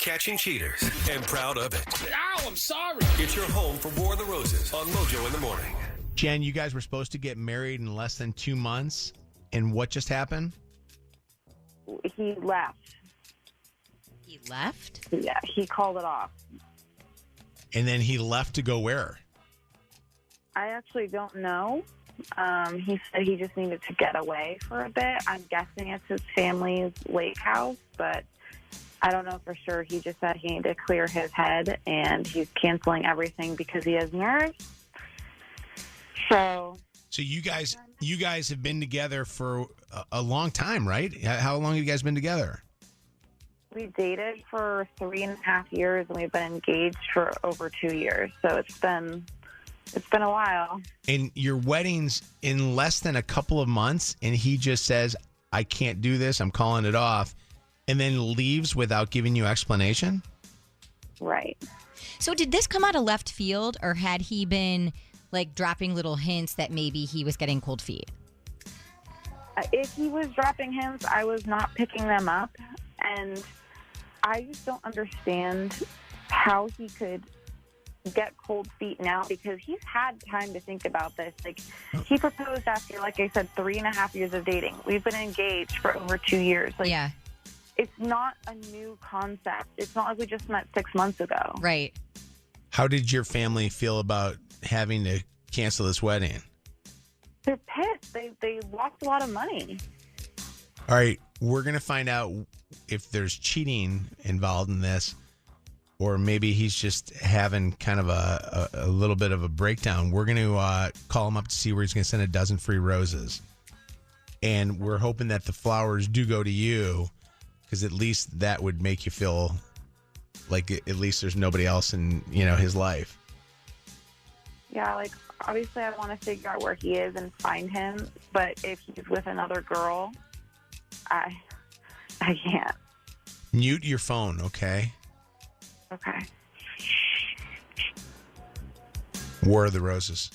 catching cheaters and proud of it. Ow, I'm sorry. It's your home for War of the Roses on Mojo in the Morning. Jen, you guys were supposed to get married in less than 2 months. And what just happened? He left. He left? Yeah, he called it off. And then he left to go where? I actually don't know. He said he just needed to get away for a bit. I'm guessing it's his family's lake house, but I don't know for sure. He just said he needed to clear his head, and he's canceling everything because he has nerves. So you guys have been together for a long time, right? How long have you guys been together? we dated for 3.5 years, and we've been engaged for over 2 years. So it's been a while. And your wedding's in less than a couple of months, and he just says, I can't do this, I'm calling it off, and then leaves without giving you explanation? Right. So did this come out of left field, or had he been like dropping little hints that maybe he was getting cold feet? If he was dropping hints, I was not picking them up. And I just don't understand how he could get cold feet now, because he's had time to think about this. Like, he proposed after, like I said, 3.5 years of dating. We've been engaged for over 2 years. Like, yeah. It's not a new concept. It's not like we just met 6 months ago. Right. How did your family feel about having to cancel this wedding? They're pissed. They lost a lot of money. All right, we're going to find out if there's cheating involved in this, or maybe he's just having kind of a little bit of a breakdown. We're going to call him up to see where he's going to send a dozen free roses. And we're hoping that the flowers do go to you, because at least that would make you feel like at least there's nobody else in, his life. Yeah, like, obviously I want to figure out where he is and find him, but if he's with another girl, I can't. Mute your phone, okay? Okay. War of the Roses.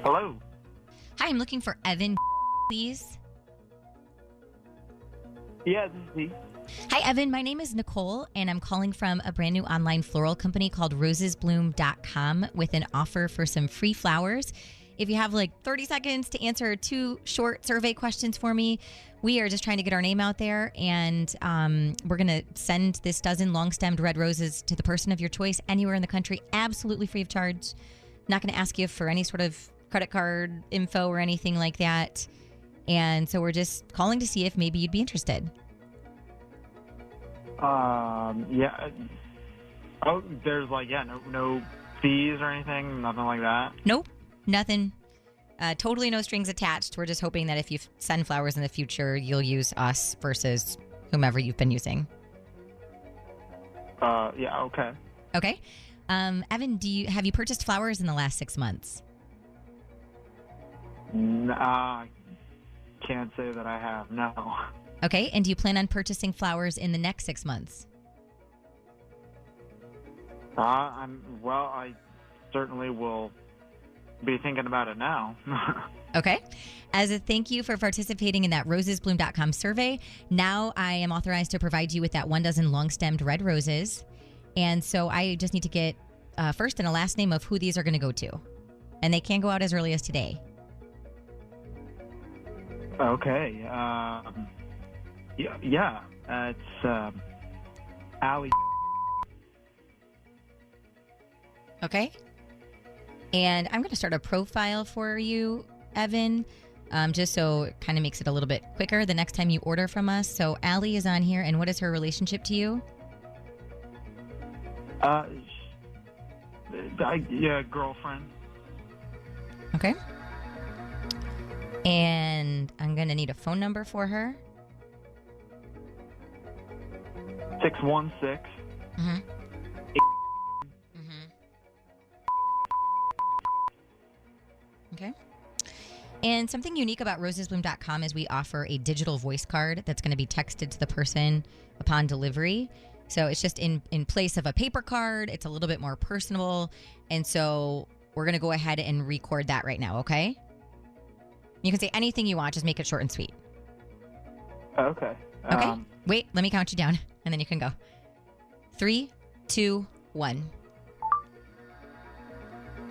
Hello. Hi, I'm looking for Evan, please. Yeah, this is me. Hi, Evan. My name is Nicole, and I'm calling from a brand new online floral company called rosesbloom.com with an offer for some free flowers. If you have like 30 seconds to answer 2 short survey questions for me, we are just trying to get our name out there, and we're going to send this dozen long-stemmed red roses to the person of your choice anywhere in the country, absolutely free of charge. Not going to ask you for any sort of credit card info or anything like that. And so we're just calling to see if maybe you'd be interested. Yeah. Oh, there's no fees or anything, nothing like that. Nope, nothing. Totally no strings attached. We're just hoping that if you send flowers in the future, you'll use us versus whomever you've been using. Yeah, okay. Okay. Evan, have you purchased flowers in the last 6 months? Can't say that I have, no. Okay, and do you plan on purchasing flowers in the next 6 months? I certainly will be thinking about it now. Okay. As a thank you for participating in that rosesbloom.com survey, now I am authorized to provide you with that 1 dozen long-stemmed red roses. And so I just need to get first and a last name of who these are going to go to. And they can go out as early as today. Okay. Yeah. It's Allie. Okay. And I'm going to start a profile for you, Evan, just so it kind of makes it a little bit quicker the next time you order from us. So Allie is on here, and what is her relationship to you? Girlfriend. Okay. And I'm going to need a phone number for her. 616. Mm-hmm. Okay. And something unique about rosesbloom.com is we offer a digital voice card that's going to be texted to the person upon delivery. So it's just in place of a paper card. It's a little bit more personable. And so we're going to go ahead and record that right now, okay? You can say anything you want. Just make it short and sweet. Okay. Okay. Wait, let me count you down, and then you can go. 3, 2, 1.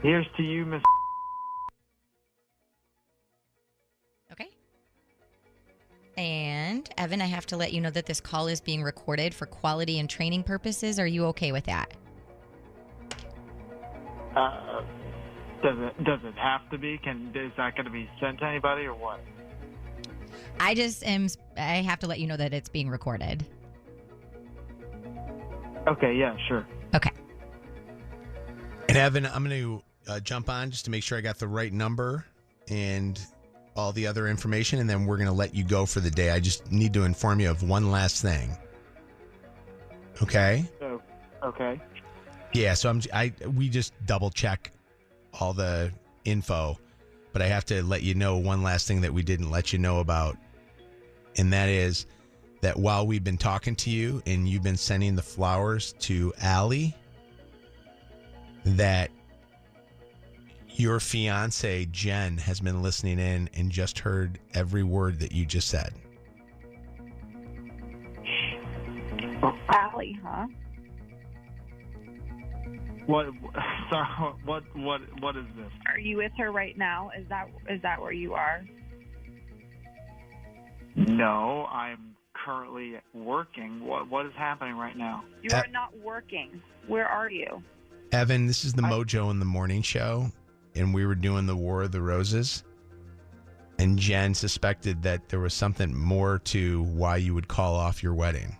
Here's to you, Miss. Okay. And Evan, I have to let you know that this call is being recorded for quality and training purposes. Are you okay with that? Does it have to be? Is that going to be sent to anybody or what? I have to let you know that it's being recorded. Okay, yeah, sure. Okay. And Evan, I'm going to jump on just to make sure I got the right number and all the other information, and then we're going to let you go for the day. I just need to inform you of one last thing. Okay? Oh, okay. Yeah, so we just double check all the info, but I have to let you know one last thing that we didn't let you know about, and that is that while we've been talking to you and you've been sending the flowers to Allie, that your fiance Jen has been listening in and just heard every word that you just said. Allie, huh? What? Sorry. What is this? Are you with her right now? Is that where you are? No, I'm currently working. What is happening right now? You are not working. Where are you? Evan, this is the Mojo in the Morning show, and we were doing the War of the Roses, and Jen suspected that there was something more to why you would call off your wedding.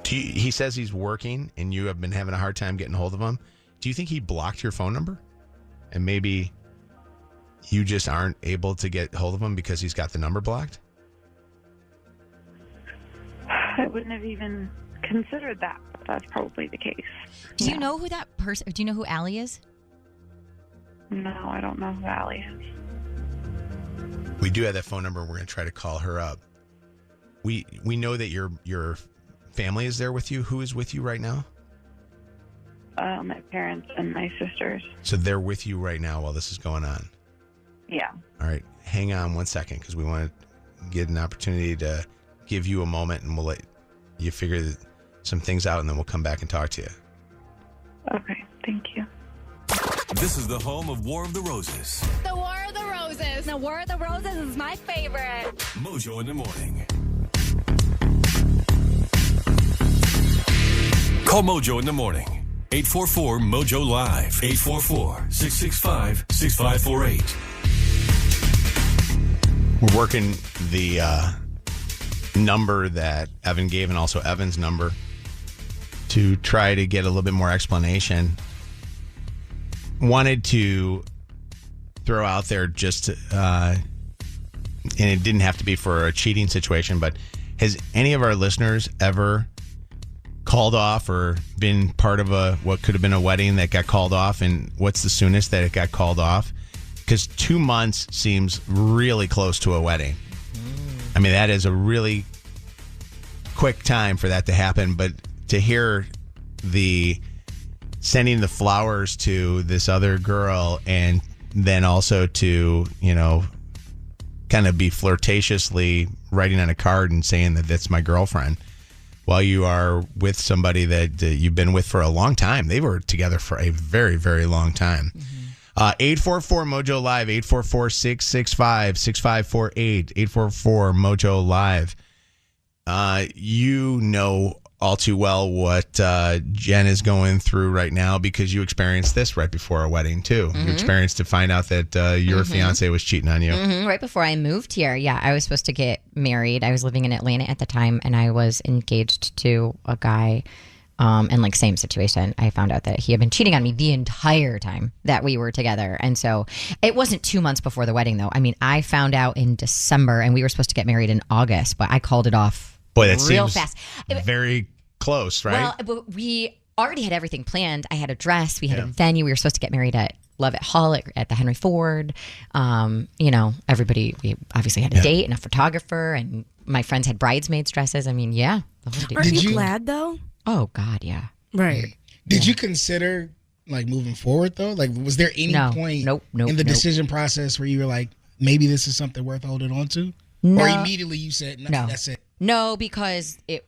He says he's working, and you have been having a hard time getting hold of him. Do you think he blocked your phone number? And maybe you just aren't able to get hold of him because he's got the number blocked? I wouldn't have even considered that, but that's probably the case. Do you know who that person? Do you know who Allie is? No, I don't know who Allie is. We do have that phone number. We're going to try to call her up. We know that your family is there with you. Who is with you right now? My parents and my sisters. So they're with you right now while this is going on. Yeah. All right. Hang on one second because we want to get an opportunity to give you a moment, and we'll let you figure some things out, and then we'll come back and talk to you. Okay. Thank you. This is the home of War of the Roses. The War of the Roses. The War of the Roses is my favorite. Mojo in the morning. Call Mojo in the morning. 844-MOJO Live. 844-665-6548. We're working the number that Evan gave and also Evan's number to try to get a little bit more explanation. Wanted to throw out there just, and it didn't have to be for a cheating situation, but has any of our listeners ever called off or been part of what could have been a wedding that got called off? And what's the soonest that it got called off? Because 2 months seems really close to a wedding. I mean, that is a really quick time for that to happen. But to hear the sending the flowers to this other girl and then also to, kind of be flirtatiously writing on a card and saying that that's my girlfriend while you are with somebody that you've been with for a long time. They were together for a very, very long time. 844-MOJO Live, 844-665-6548, 844-MOJO Live. You know all too well what Jen is going through right now because you experienced this right before a wedding, too. You experienced to find out that your fiance was cheating on you. Right before I moved here, yeah, I was supposed to get married. I was living in Atlanta at the time, and I was engaged to a guy. And same situation. I found out that he had been cheating on me the entire time that we were together. And so it wasn't 2 months before the wedding, though. I mean, I found out in December, and we were supposed to get married in August, but I called it off real fast. Very close, right? Well, but we already had everything planned. I had a dress. We had a venue. We were supposed to get married at Lovett Hall at the Henry Ford. Everybody, we obviously had a date and a photographer, and my friends had bridesmaids dresses. I mean, yeah. The whole deal. Aren't you glad though? Oh God, yeah. Right. Did you consider like moving forward though? Like, was there any point in the decision process where you were like, maybe this is something worth holding on to? No. Or immediately you said, no, that's it? No, because it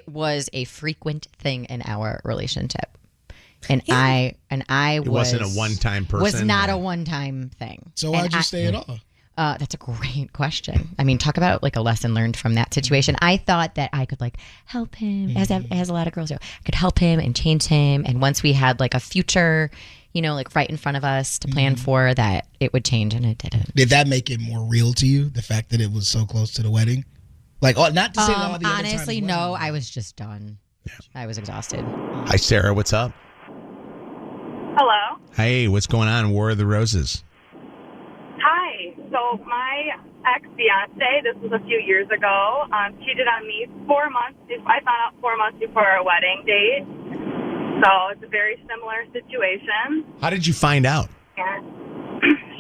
was a frequent thing in our relationship. And I It wasn't a one-time person. Was not a one-time thing. So why'd you stay at all? That's a great question. I mean, talk about like a lesson learned from that situation. I thought that I could like help him, as a lot of girls do. I could help him and change him. And once we had like a future, like right in front of us to plan for, that it would change, and it didn't. Did that make it more real to you? The fact that it was so close to the wedding? Like, not to say that all the other honestly, times no. wasn't. I was just done. Yeah. I was exhausted. Hi, Sarah. What's up? Hello. Hey, what's going on? War of the Roses. Hi. So my ex-fiance, this was a few years ago, cheated on me 4 months. I found out 4 months before our wedding date. So it's a very similar situation. How did you find out? And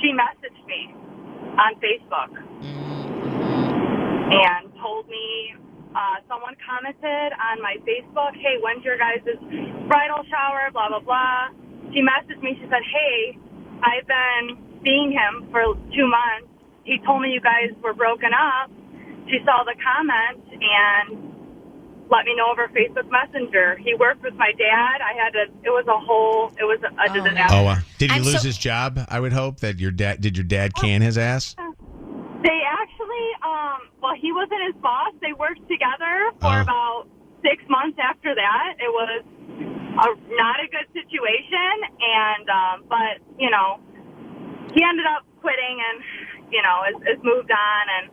she messaged me on Facebook and told me someone commented on my Facebook, hey, when's your guys' bridal shower, blah, blah, blah. She messaged me. She said, hey, I've been seeing him for 2 months. He told me you guys were broken up. She saw the comment and let me know over Facebook Messenger. He worked with my dad. It was a disaster. Did he lose his job? I would hope that did your dad can his ass? They actually, he wasn't his boss. They worked together for about 6 months after that. It was not a good situation, and but he ended up quitting and has moved on, and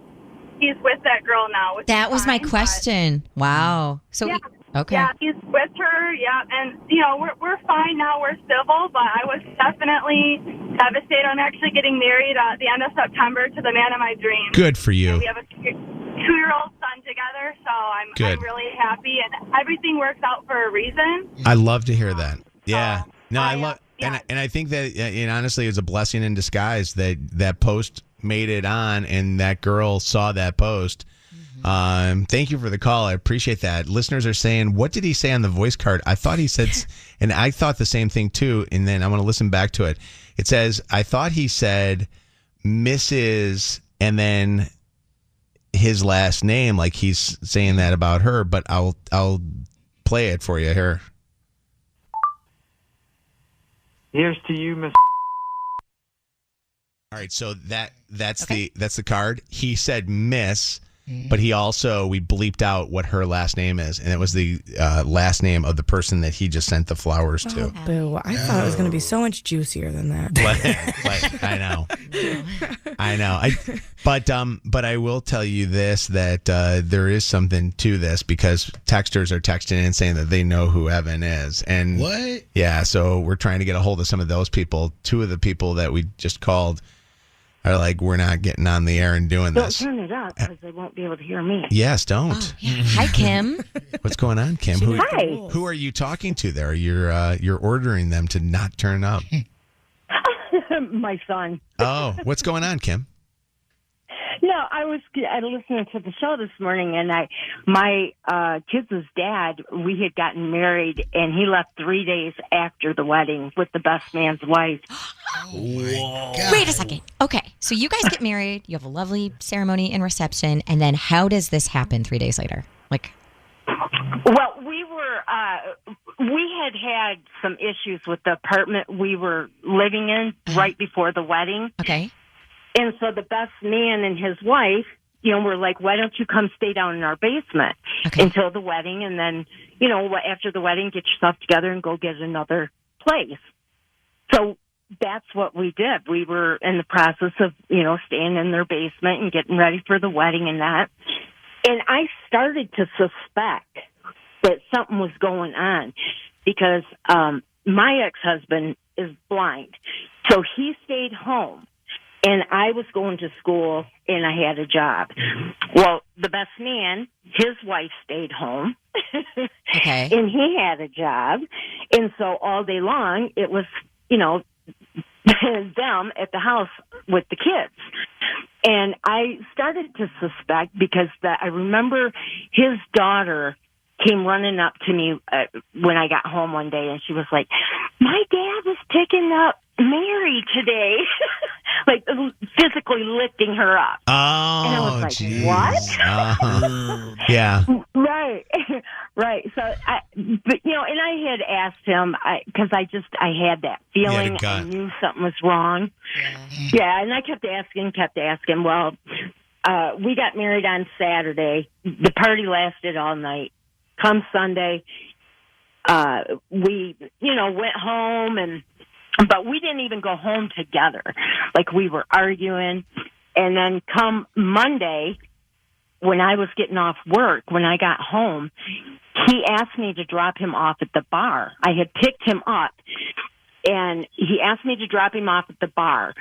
he's with that girl now. That was my question. Wow. So yeah, okay. Yeah, he's with her. Yeah, and we're fine now. We're civil, but I was definitely devastated. I'm actually getting married at the end of September to the man of my dreams. Good for you. And we have a 2-year-old son together, so I'm really happy, and everything works out for a reason. I love to hear that. Yeah. No, I love, and I think that honestly, it's a blessing in disguise that post made it on, and that girl saw that post. Thank you for the call. I appreciate that. Listeners are saying, what did he say on the voice card? I thought he said, and I thought the same thing too. And then I want to listen back to it. It says, I thought he said Mrs. and then his last name, like he's saying that about her, but I'll play it for you here. Here's to you, Miss. All right, so that's the card. He said Miss, but we bleeped out what her last name is, and it was the last name of the person that he just sent the flowers to. Oh, boo. I thought it was going to be so much juicier than that. I know. But I will tell you this, that there is something to this, because texters are texting and saying that they know who Evan is. And what? Yeah, so we're trying to get a hold of some of those people. 2 of the people that we just called are like, we're not getting on the air and doing this. Don't turn it up because they won't be able to hear me. Yes, don't. Oh, yeah. Hi, Kim. What's going on, Kim? Hi. Who are you talking to there? You're ordering them to not turn up. My son. Oh, what's going on, Kim? No, I was listening to the show this morning, and my kids' dad, we had gotten married, and he left 3 days after the wedding with the best man's wife. Oh my God. Wait a second. Okay, so you guys get married, you have a lovely ceremony and reception, and then how does this happen 3 days later? Well, we had some issues with the apartment we were living in right before the wedding. Okay. And so the best man and his wife, were like, why don't you come stay down in our basement until the wedding? And then, after the wedding, get yourself together and go get another place. So that's what we did. We were in the process of, staying in their basement and getting ready for the wedding and that. And I started to suspect that something was going on because my ex-husband is blind. So he stayed home. And I was going to school, and I had a job. Well, the best man, his wife stayed home. Okay. And he had a job. And so all day long, it was, them at the house with the kids. And I started to suspect because I remember his daughter came running up to me when I got home one day, and she was like, "My dad was picking up Mary today," like physically lifting her up. Oh, and I was like, geez. "What?" Yeah. Right, right. So, but and I had asked him because I had that feeling. I knew something was wrong. Yeah, and I kept asking. Well, we got married on Saturday. The party lasted all night. Come Sunday, we went home but we didn't even go home together. Like, we were arguing, and then come Monday, when I was getting off work, when I got home, he asked me to drop him off at the bar. I had picked him up, and he asked me to drop him off at the bar.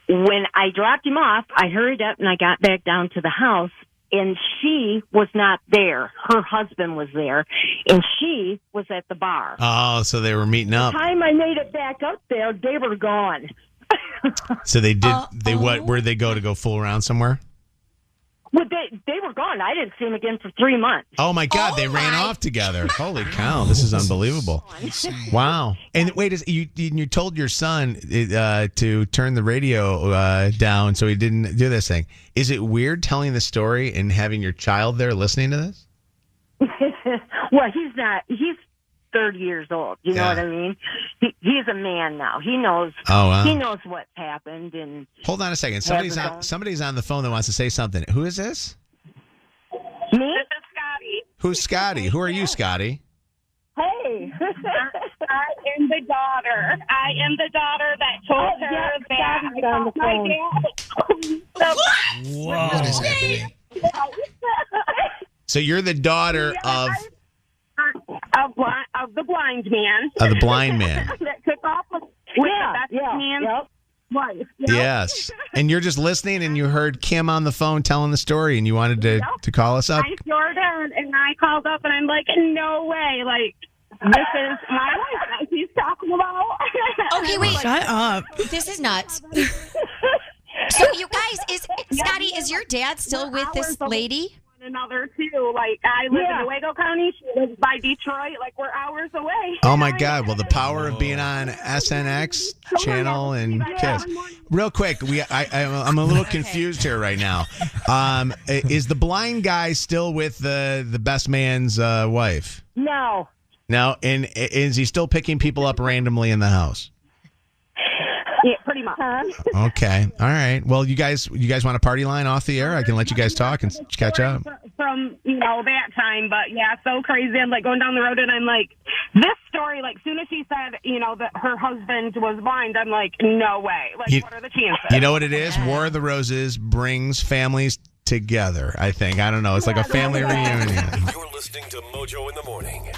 When I dropped him off, I hurried up and I got back down to the house, and she was not there. Her husband was there, and she was at the bar. Oh, so they were meeting up. By the time I made it back up there, they were gone. So they did. Where'd they go fool around somewhere? Well, they were gone. I didn't see them again for 3 months. Oh my God! They ran off together. Holy cow! This is unbelievable. Wow! And wait, you told your son to turn the radio down so he didn't do this thing. Is it weird telling the story and having your child there listening to this? Well, he's not. He's 30 years old. You know what I mean? He's a man now. He knows. Oh, wow. He knows what's happened. And hold on a second. Somebody's on the phone that wants to say something. Who is this? Me? This is Scotty. Who's Scotty? Who are you, Scotty? Hey. I am the daughter. That told her that I called my dad. Whoa. What is happening? So you're the daughter of the blind man. Of the blind man. That took off with the best man's wife. Yes. And you're just listening, and you heard Kim on the phone telling the story, and you wanted to call us up? I sure did, and I called up, and I'm like, no way. Like, this is my wife that he's talking about. Okay, wait. Shut up. This is nuts. So, you guys, Scotty, is your dad still with this lady? Another too. Like, I live in Owego County. She lives by Detroit. Like, we're hours away. Oh my God! Well, the power of being on SNX channel and Kiss. Real quick, I'm a little confused here right now. Is the blind guy still with the best man's wife? No. No, and is he still picking people up randomly in the house? Yeah, pretty much. Okay. All right. Well, you guys want a party line off the air? I can let you guys talk and catch up. From that time, but yeah, so crazy. I'm like going down the road, and I'm like, this story. Like, soon as she said, that her husband was blind, I'm like, no way. Like, what are the chances? You know what it is? War of the Roses brings families together. I think. I don't know. It's like a family reunion. You're listening to Mojo in the Morning.